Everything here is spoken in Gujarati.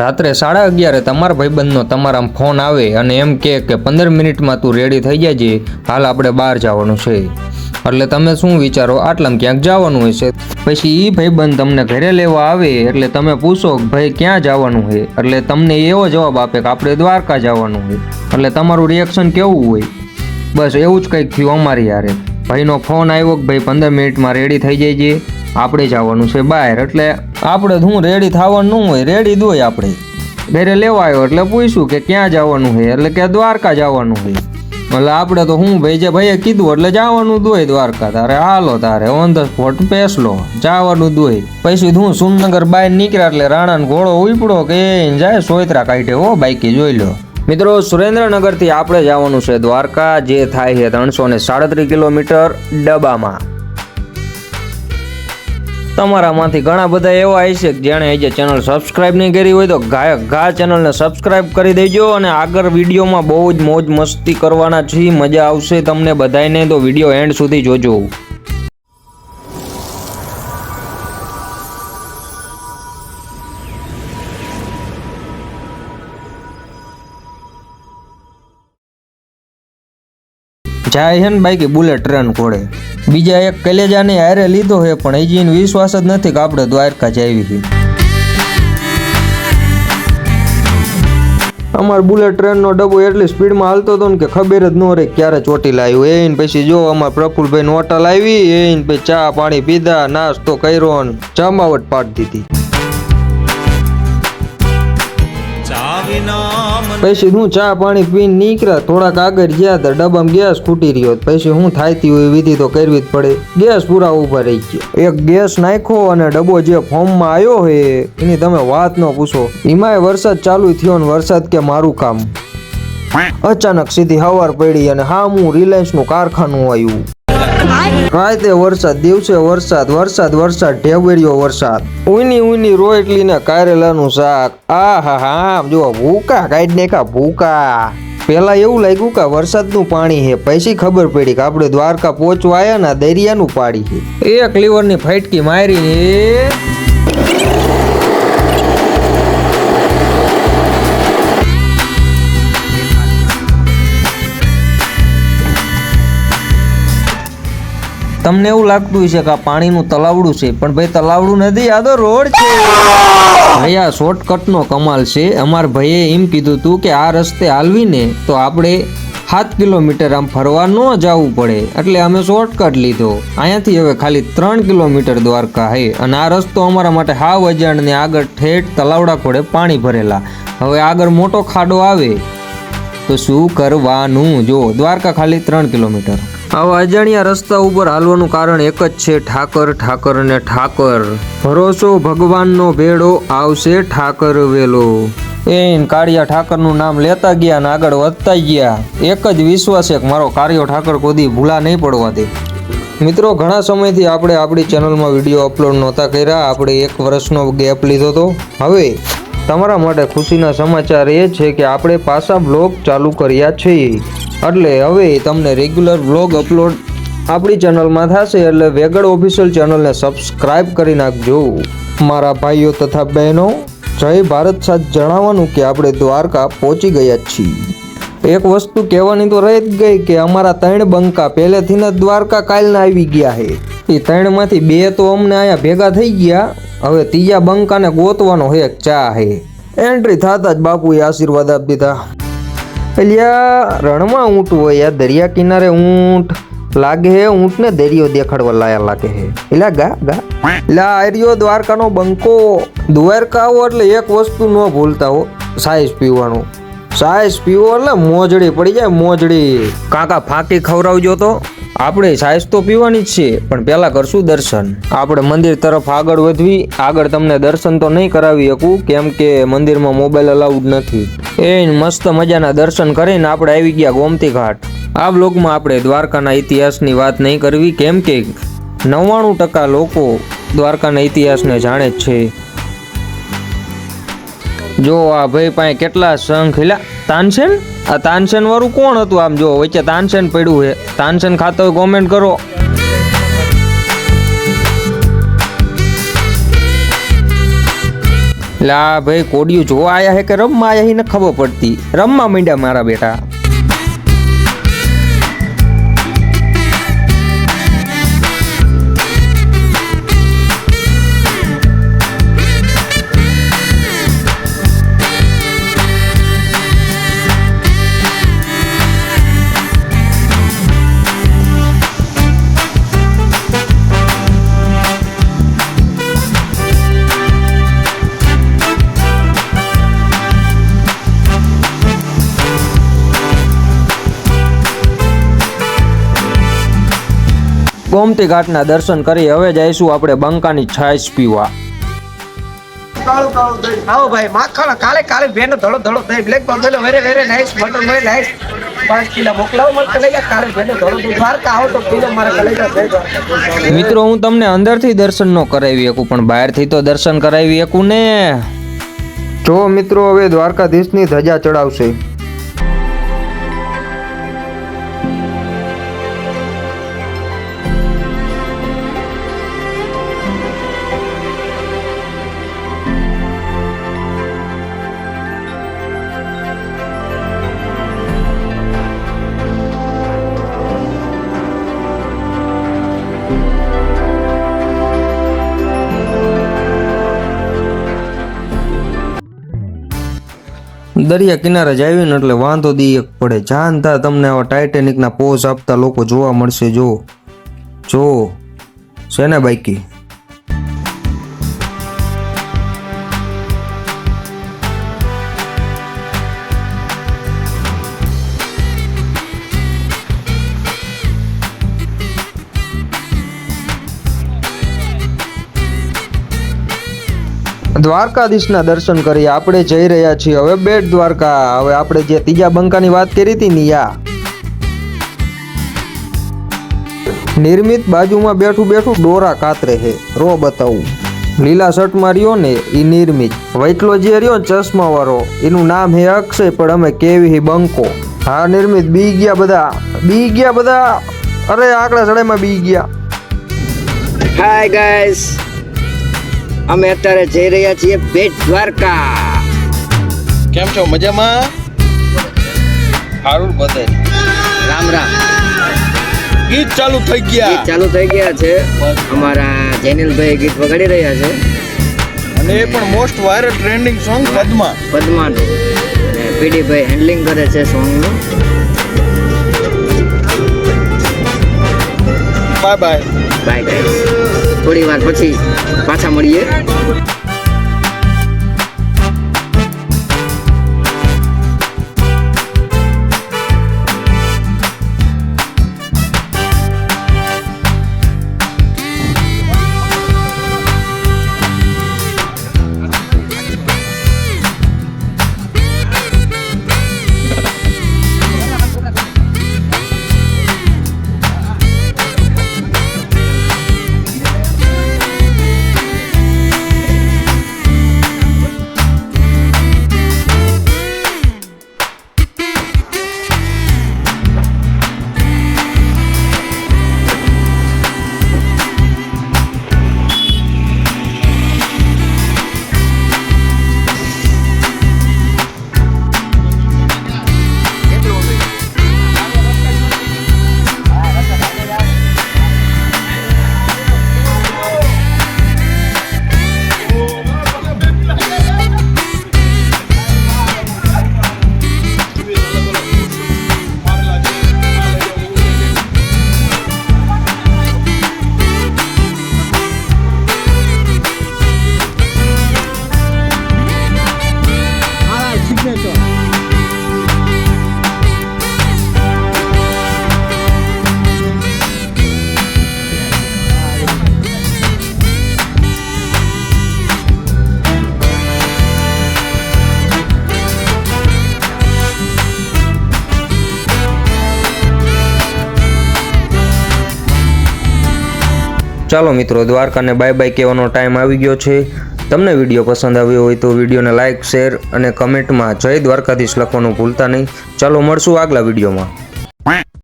રાત્રે 11:30 તમારા ભાઈબંધનો તમારા ફોન આવે અને એમ કે 15 મિનિટમાં તું રેડી થઈ જાજે, હાલ આપણે બહાર જવાનું છે. એટલે તમે શું વિચારો, આટલામાં ક્યાંક જવાનું હશે. પછી એ ભાઈબંધ તમને ઘરે લેવા આવે એટલે તમે પૂછો કે ભાઈ ક્યાં જવાનું છે, એટલે તમને એવો જવાબ આપે કે આપણે દ્વારકા જવાનું છે. એટલે તમારું રિએક્શન કેવું હોય? બસ એવું જ કંઈક થયું અમારી યારે. ભાઈનો ફોન આવ્યો કે ભાઈ 15 મિનિટમાં રેડી થઈ જઈએ, આપણે જવાનું છે બહાર. એટલે આપણે શું રેડી થવાનું હોય, રેડી જ હોય. આપણે ઘરે લેવા આવ્યો એટલે પૂછ્યું કે ક્યાં જવાનું છે, એટલે કે દ્વારકા જવાનું છે. એટલે આપણે તો શું ભાઈ, જે ભાઈએ કીધું એટલે જવાનું જ હોય દ્વારકા. તારે હાલો, તારે ઓન ધ સ્પોટ પેસલો જવાનું જ હોય. પછી હું સુનગર બહાર નીકળ્યા એટલે રાણાનો ઘોડો ઉપડો કે જાય સોયત્રા કાઢે હો બાઈકી, જોઈ લો મિત્રો. સુરેન્દ્રનગરથી આપણે જવાનું છે દ્વારકા, જે થાય છે 337 કિલોમીટર ડબ્બામાં. તમારામાંથી ઘણા બધા એવા હશે કે જેણે હજી ચેનલ સબસ્ક્રાઇબ નહીં કરી હોય તો ઘા ચેનલને સબસ્ક્રાઇબ કરી દેજો. અને આગળ વિડીયોમાં બહુ જ મોજ મસ્તી કરવાના છે, મજા આવશે તમને બધાને, તો વિડીયો એન્ડ સુધી જોજો. જાય છે ને બાઈક બુલેટ ટ્રેન ઘોડે. બીજા એક કલેજાને હારે લીધો છે, પણ હજી એને વિશ્વાસ જ નથી કે આપણે દ્વારકા જાવી છે. અમાર બુલેટ ટ્રેનનો ડબ્બો એટલી સ્પીડમાં હાલતો હતો ને કે ખબર જ ન રહી ક્યારે ચોટીલા આવ્યું. એને પછી જો અમાર પ્રફુલભાઈ હોટલ આવી, એને પછી ચા પાણી પીધા, નાસ્તો કર્યો ને જમાવટ પાડી દીધી. પછી હું ચા પાણી પીને નીકળ્યા, થોડાક આગળ ગયા તો ડબ્બામાં ગેસ ખૂટી રહ્યો. પછી હું થાયતી હોય વિધિ તો કરવી જ પડે. ગેસ પૂરા ઉભા રહી ગયા. એક ગેસ નાખ્યો અને ડબ્બો જે ફોર્મમાં આવ્યો હે એની તમે વાત ન પૂછો. એમાંય વરસાદ ચાલુ થયો ને વરસાદ કે મારું કામ. અચાનક સીધી હવાર પડી અને હા હું રિલાયન્સનું કારખાનું આવ્યું. રાતે વરસાદ, દિવસે વરસાદ, વરસાદ વરસાદ, ઢેબરિયો વરસાદ. ઉની રોટલી ને કારેલાનું શાક. આ હા હા જો ભૂકા કાઢી નાખ્યા ભૂકા. પેલા એવું લાગ્યું કે વરસાદનું પાણી છે, પછી ખબર પડી કે આપણે દ્વારકા પહોંચવા આવ્યા ને દરિયાનું પાણી છે. એક લીવરની ફાટકી મારી. તમને એવું લાગતું હશે કે આ પાણીનું તલાવડું છે, પણ ભાઈ તલાવડું નથી, આ તો રોડ છે. ભાઈ આ શોર્ટકટનો કમાલ છે. અમારા ભાઈએ એમ કીધું હતું કે આ રસ્તે હાલવીને તો આપણે 7 કિલોમીટર આમ ફરવા ન જવું પડે, એટલે અમે શોર્ટકટ લીધો. અહીંયાથી હવે ખાલી 3 કિલોમીટર દ્વારકા છે. અને આ રસ્તો અમારા માટે હાવ અજાણ ને આગળ ઠેઠ તલાવડા ખોડે પાણી ભરેલા. હવે આગળ મોટો ખાડો આવે તો શું કરવાનું? જો દ્વારકા ખાલી 3 કિલોમીટર. આવા અજાણ્યા રસ્તા ઉપર હાલવાનું કારણ એક જ છે, ઠાકર ઠાકર ને ઠાકર. ભરોસો ભગવાનનો ભેડો, આવશે ઠાકર વેલો. એને કાળિયા ઠાકરનું નામ લેતા ગયા અને આગળ વધતા ગયા. એક જ વિશ્વાસ છે કે મારો કાળિયો ઠાકર કોદી ભૂલા નહીં પડવા દે. મિત્રો ઘણા સમયથી આપણે આપણી ચેનલમાં વિડીયો અપલોડ નહોતા કર્યા. આપણે 1 વર્ષનો ગેપ લીધો હતો. હવે તમારા માટે ખુશીના સમાચાર એ છે કે આપણે પાછા બ્લોગ ચાલુ કર્યા છે. એટલે હવે તમને રેગ્યુલર વ્લોગ અપલોડ આપણી ચેનલમાં થશે. એટલે વેગડ ઓફિશિયલ ચેનલને સબસ્ક્રાઇબ કરી નાખજો. મારા ભાઈઓ તથા બહેનો, જય ભારત સાથે જણાવવાનું કે આપણે દ્વારકા પહોંચી ગયા છીએ. એક વસ્તુ કહેવાની તો રહી જ ગઈ કે અમારા 3 બંકા પહેલેથી જ દ્વારકા કાલના આવી ગયા છે. એ 3માંથી 2 તો અમને અહીંયા ભેગા થઈ ગયા. હવે ત્રીજા બંકાને ગોતવાનો છે ચા છે. એન્ટ્રી થતા જ બાપુએ આશીર્વાદ આપી દીધા. એટલે રણમાં ઊંટ હોય, યાર દરિયા કિનારે ઊંટ લાગે હે, ઊંટને દરિયો દેખાડવા લાયા લાગે હે. એટલે ગા એટલે આર્યો દ્વારકાનો બંકો. દ્વારકા આવો એટલે એક વસ્તુ ન ભૂલતા હો, સાઈઝ પીવાનું. સાઈઝ પીવો એટલે મોજડી પડી જાય, મોજડી. કાકા ફાંકી ખવડાવજો તો. આપણે સાઈઝ તો પીવાની જ છે, પણ પહેલા કરશું દર્શન. આપણે મંદિર તરફ આગળ વધવી. આગળ તમને દર્શન તો નહીં કરાવી શકું, કેમ કે મંદિરમાં મોબાઈલ અલાઉડ નથી. એ મસ્ત મજાના દર્શન કરીને આપણે આવી ગયા ગોમતી ઘાટ. આ બ્લોગમાં આપણે દ્વારકાના ઇતિહાસની વાત નહીં કરવી, કેમ કે 99% લોકો દ્વારકાના ઇતિહાસને જાણે જ છે. જો આ ભાઈ પાસે કેટલા શંખ હિલા. તાનસેન, આ તાનસેન વાળું કોણ હતું? આમ જો વચ્ચે તાનસેન પડ્યું છે. તાનસેન ખાતા હોય કોમેન્ટ કરો. એટલે આ ભાઈ કોડિયું જોવા આયા હે કે રમવા આયા હે ને ખબર પડતી. રમવા માંડ્યા મારા બેટા. ગોમતી ઘાટના દર્શન કરી હવે જઈશું આપણે બંકાની છાશ પીવા. આવો ભાઈ માખણ કાલે બેનો ધડો ધડો થઈ બ્લેક બગલો વેરે નાઈસ બટર મે નાઈસ 5 કિલો મોકલાવો મને કલેજા કાલે બેનો ધડો દ્વારકા આવો તો કિલો મારા કલેજા થઈ. મિત્રો હું તમને અંદરથી દર્શન ન કરાવી શકું પણ બહારથી તો દર્શન કરાવી શકું ને. જો મિત્રો હવે દ્વારકાધીશની ધજા ચડાવશે. દરિયા કિનારે જાવીને એટલે વાંધો દી એક પડે. જાનતા તમને આવા ટાઇટેનિકના પોઝ આપતા લોકો જોવા મળશે. જો છે ને બાઈકી. દ્વારકાધીશના દર્શન કરી આપણે જઈ રહ્યા છીએ હવે બેટ દ્વારકા. હવે આપણે જે ત્રીજા બંકાની વાત કરી હતી ને યા નિર્મિત બાજુમાં બેઠું ડોરા કાતરે હે. રો બતાવું. લીલા શર્ટમાં રહ્યો ને એ નિર્મિત. વૈટલો જે રહ્યો ને ચશ્મા વાળો એનું નામ હે અક્ષય પણ અમે કેવી બંકો. હા નિર્મિત બી ગયા બધા. અરે આકડા સડાઈમાં બી ગયા. હાય ગાઈસ, અમે અત્યારે જઈ રહ્યા છીએ બેટ દ્વારકા. કેમ છો? મજામાં? હારું બધે. રામ રામ. ગીત ચાલુ થઈ ગયા છે. અમારા જેનિલભાઈ ગીત વગાડી રહ્યા છે અને એ પણ મોસ્ટ વાયરલ ટ્રેન્ડિંગ સોંગ પદ્માનું. અને પીડીભાઈ હેન્ડલિંગ કરે છે સોંગનું. બાય ગાઈસ, થોડી વાર પછી પાછા મળીએ. ચાલો મિત્રો, દ્વારકાને બાય બાય કહેવાનો ટાઈમ આવી ગયો છે. તમને વિડીયો પસંદ આવ્યો હોય તો વિડીયોને લાઇક, શેર અને કમેન્ટમાં જય દ્વારકાધીશ લખવાનું ભૂલતા નહીં. ચાલો મળશું આગલા વિડીયોમાં.